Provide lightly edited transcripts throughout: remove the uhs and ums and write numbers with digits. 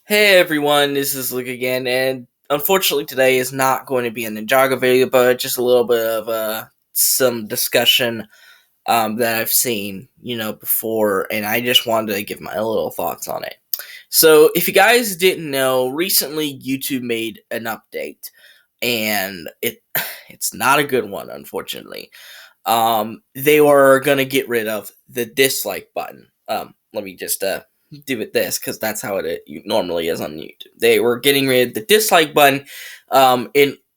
Hey everyone, this is Luke again, and unfortunately today is not going to be a Ninjago video, but just a little bit of some discussion that I've seen, before, and I just wanted to give my little thoughts on it. So, if you guys didn't know, recently YouTube made an update, and it's not a good one, unfortunately. They were gonna get rid of the dislike button. Let me just do it this because that's how it normally is on YouTube. They were getting rid of the dislike button,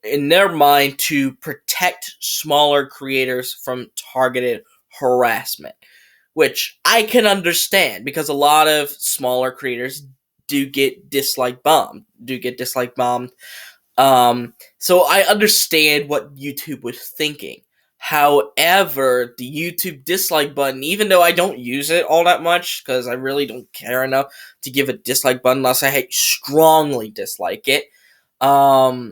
in their mind to protect smaller creators from targeted harassment, which I can understand because a lot of smaller creators do get dislike bombed. So I understand what YouTube was thinking. However, the YouTube dislike button, even though I don't use it all that much, because I really don't care enough to give a dislike button unless I strongly dislike it. But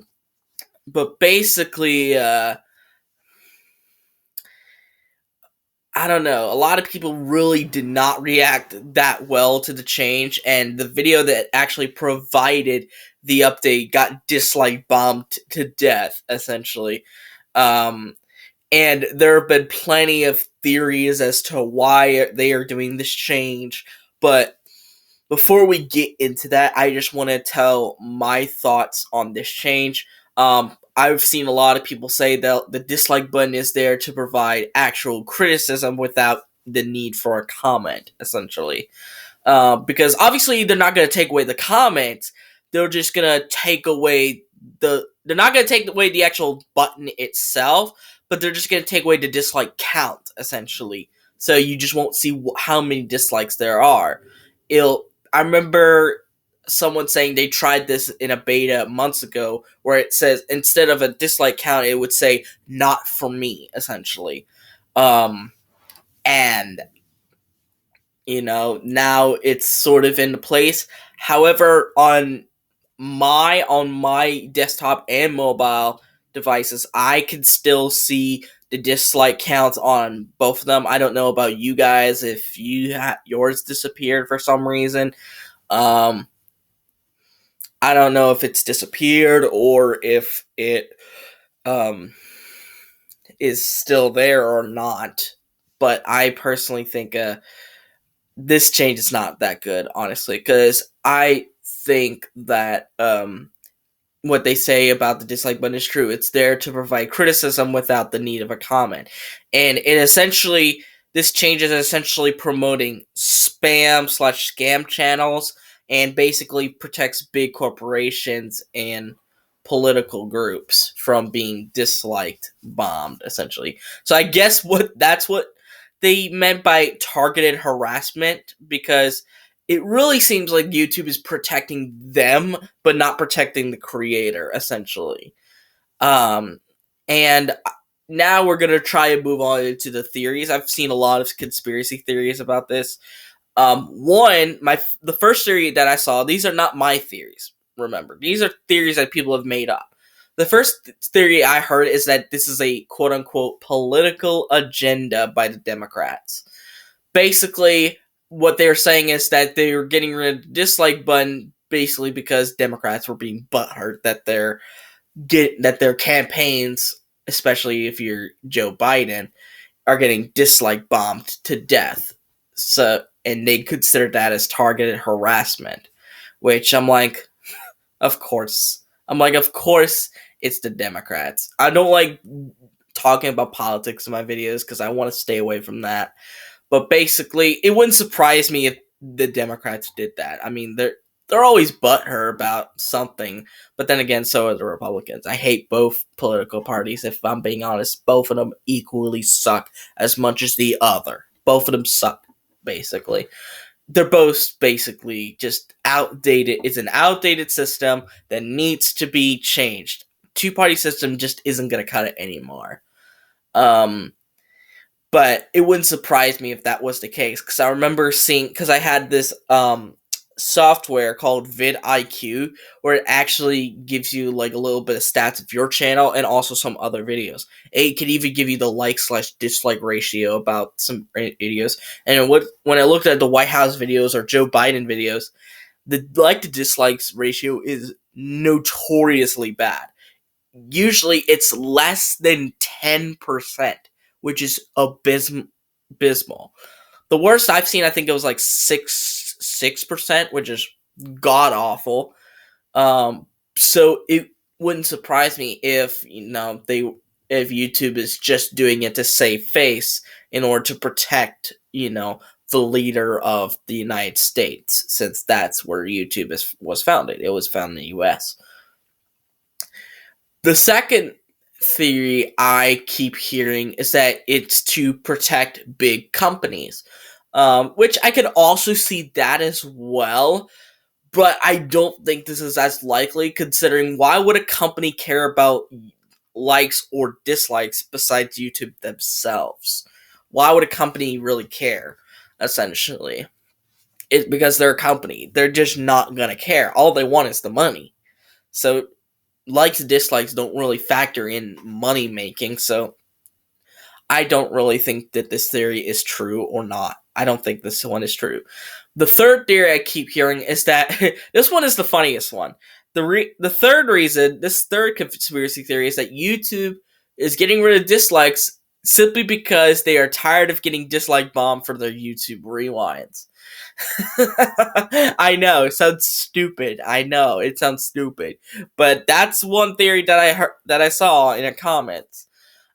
basically, I don't know. A lot of people really did not react that well to the change, and the video that actually provided the update got dislike bombed to death, essentially. And there have been plenty of theories as to why they are doing this change, but before we get into that, I just want to tell my thoughts on this change. I've seen a lot of people say that the dislike button is there to provide actual criticism without the need for a comment, essentially. Because obviously they're not going to take away the comments, they're just going to take away they're not going to take away the actual button itself, but they're just going to take away the dislike count, essentially. So you just won't see how many dislikes there are. I remember someone saying they tried this in a beta months ago where it says instead of a dislike count it would say not for me, essentially. And now it's sort of into place. However, on my desktop and mobile devices, I can still see the dislike counts on both of them. I don't know about you guys if yours disappeared for some reason. I don't know if it's disappeared or if it is still there or not. But I personally think this change is not that good, honestly, because I think that what they say about the dislike button is true. It's there to provide criticism without the need of a comment, and this change is essentially promoting spam/scam channels and basically protects big corporations and political groups from being disliked, bombed, essentially. So I guess that's what they meant by targeted harassment, because it really seems like YouTube is protecting them, but not protecting the creator, essentially. And now we're gonna try and move on into the theories. I've seen a lot of conspiracy theories about this. The first theory that I saw, these are not my theories, remember. These are theories that people have made up. The first theory I heard is that this is a quote-unquote political agenda by the Democrats. Basically, what they're saying is that they're getting rid of the dislike button basically because Democrats were being butthurt that their campaigns, especially if you're Joe Biden, are getting dislike bombed to death. And they consider that as targeted harassment, which I'm like, of course. Of course it's the Democrats. I don't like talking about politics in my videos because I want to stay away from that. But basically, it wouldn't surprise me if the Democrats did that. I mean, they're always butthurt about something, but then again, so are the Republicans. I hate both political parties, if I'm being honest. Both of them equally suck as much as the other. Both of them suck, basically. They're both basically just outdated. It's an outdated system that needs to be changed. Two-party system just isn't going to cut it anymore. But it wouldn't surprise me if that was the case, because I remember seeing, because I had this software called vidIQ, where it actually gives you like a little bit of stats of your channel and also some other videos. It could even give you the like/dislike ratio about some videos. And when I looked at the White House videos or Joe Biden videos, the like to dislikes ratio is notoriously bad. Usually it's less than 10%, which is abysmal. The worst I've seen, I think it was like 6%, which is god awful. So it wouldn't surprise me if if YouTube is just doing it to save face in order to protect the leader of the United States, since that's where YouTube was founded. It was founded in the U.S. The second theory I keep hearing is that it's to protect big companies, which I could also see that as well. But I don't think this is as likely, considering why would a company care about likes or dislikes besides YouTube themselves? Why would a company really care, essentially? It's because they're a company. They're just not gonna care. All they want is the money. So likes and dislikes don't really factor in money making, so I don't really think that this theory is true or not. I don't think this one is true. The third theory I keep hearing is that this one is the funniest one. The third reason, this third conspiracy theory, is that YouTube is getting rid of dislikes simply because they are tired of getting dislike bombed for their YouTube rewinds. I know, it sounds stupid. I know, it sounds stupid. But that's one theory that I heard, that I saw in a comments.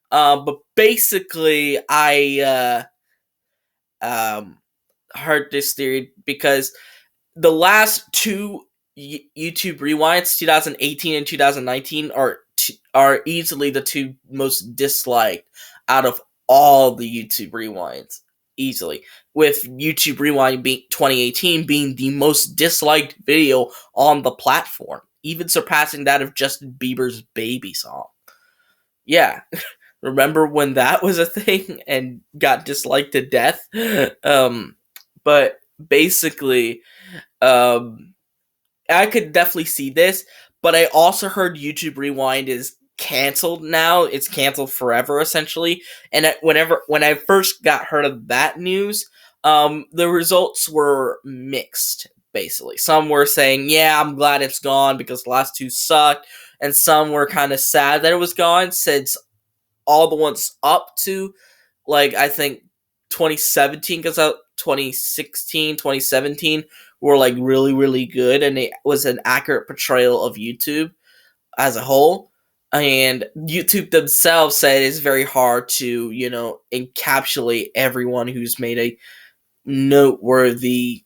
But basically, I heard this theory because the last two YouTube rewinds, 2018 and 2019, are easily the two most disliked out of all the YouTube rewinds. Easily, with YouTube Rewind 2018 being the most disliked video on the platform, even surpassing that of Justin Bieber's Baby song. Yeah. Remember when that was a thing and got disliked to death? But basically, I could definitely see this, but I also heard YouTube Rewind is canceled now. It's canceled forever, essentially. And when I first heard of that news, the results were mixed. Basically, some were saying, "Yeah, I'm glad it's gone because the last two sucked," and some were kind of sad that it was gone, since all the ones up to, like, I think 2017, because 2016, 2017 were like really, really good, and it was an accurate portrayal of YouTube as a whole. And YouTube themselves said it's very hard to, encapsulate everyone who's made a noteworthy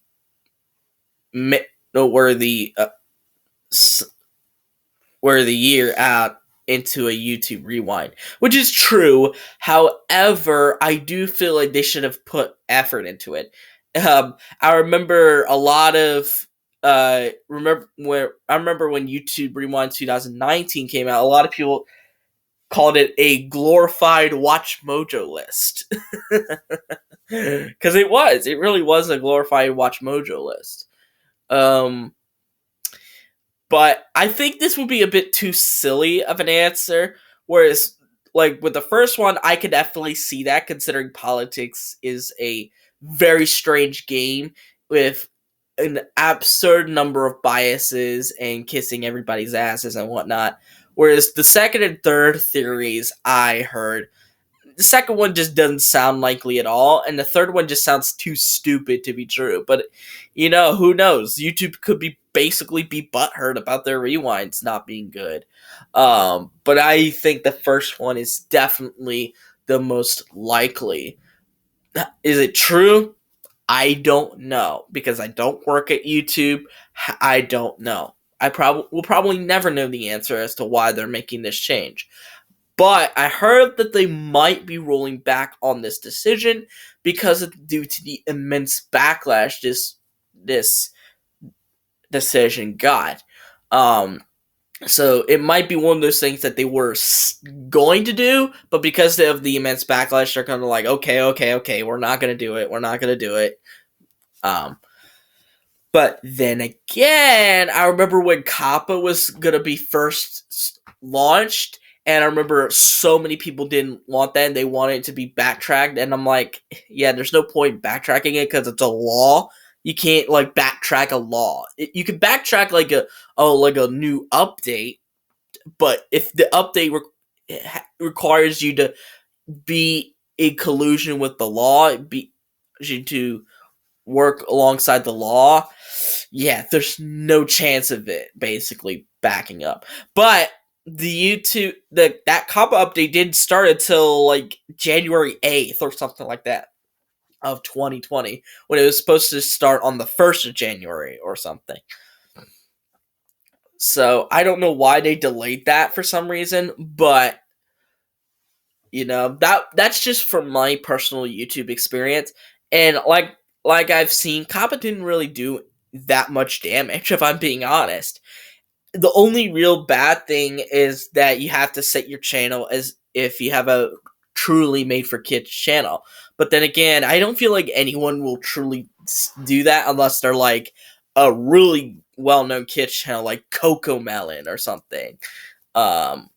worthy year out into a YouTube rewind, which is true. However, I do feel like they should have put effort into it. I remember a lot of remember when YouTube Rewind 2019 came out, a lot of people called it a glorified Watch Mojo list. Because it really was a glorified Watch Mojo list. But I think this would be a bit too silly of an answer. Whereas, like, with the first one, I could definitely see that, considering politics is a very strange game with an absurd number of biases and kissing everybody's asses and whatnot. Whereas the second and third theories I heard, the second one just doesn't sound likely at all, and the third one just sounds too stupid to be true. But, who knows? YouTube could basically be butthurt about their rewinds not being good. But I think the first one is definitely the most likely. Is it true? I don't know, because I don't work at YouTube. I don't know. Will probably never know the answer as to why they're making this change. But I heard that they might be rolling back on this decision because due to the immense backlash this decision got. So it might be one of those things that they were going to do, but because of the immense backlash, they're kind of like, okay, we're not going to do it. But then again, I remember when Kappa was going to be first launched, and I remember so many people didn't want that, and they wanted it to be backtracked, and I'm like, yeah, there's no point backtracking it because it's a law. You can't like backtrack a law. You can backtrack like a new update, but if the update requires you to be in collusion with the law, be you to work alongside the law, yeah, there's no chance of it basically backing up. But that COPPA update didn't start until like January 8th or something like that of 2020, when it was supposed to start on the 1st of January or something. So I don't know why they delayed that for some reason, but that's just from my personal YouTube experience. And like I've seen, COPPA didn't really do that much damage, if I'm being honest. The only real bad thing is that you have to set your channel as if you have a truly made for kids channel. But then again, I don't feel like anyone will truly do that unless they're like a really well-known kids channel like Coco Melon or something. And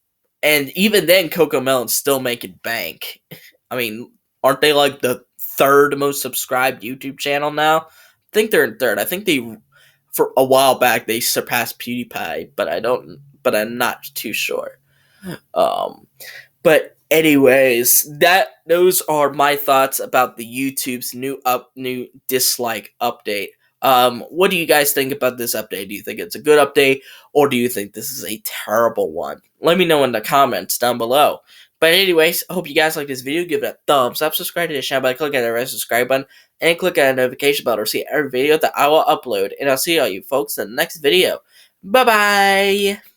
even then, Coco Melon's still making bank. I mean, aren't they like the third most subscribed YouTube channel now? I think they're in third. I think for a while back, they surpassed PewDiePie, but I'm not too sure. But anyways, those are my thoughts about the YouTube's new dislike update. What do you guys think about this update? Do you think it's a good update, or do you think this is a terrible one? Let me know in the comments down below. But anyways, I hope you guys like this video. Give it a thumbs up, subscribe to the channel by clicking the red subscribe button, and click on the notification bell to receive every video that I will upload. And I'll see all you folks in the next video. Bye-bye!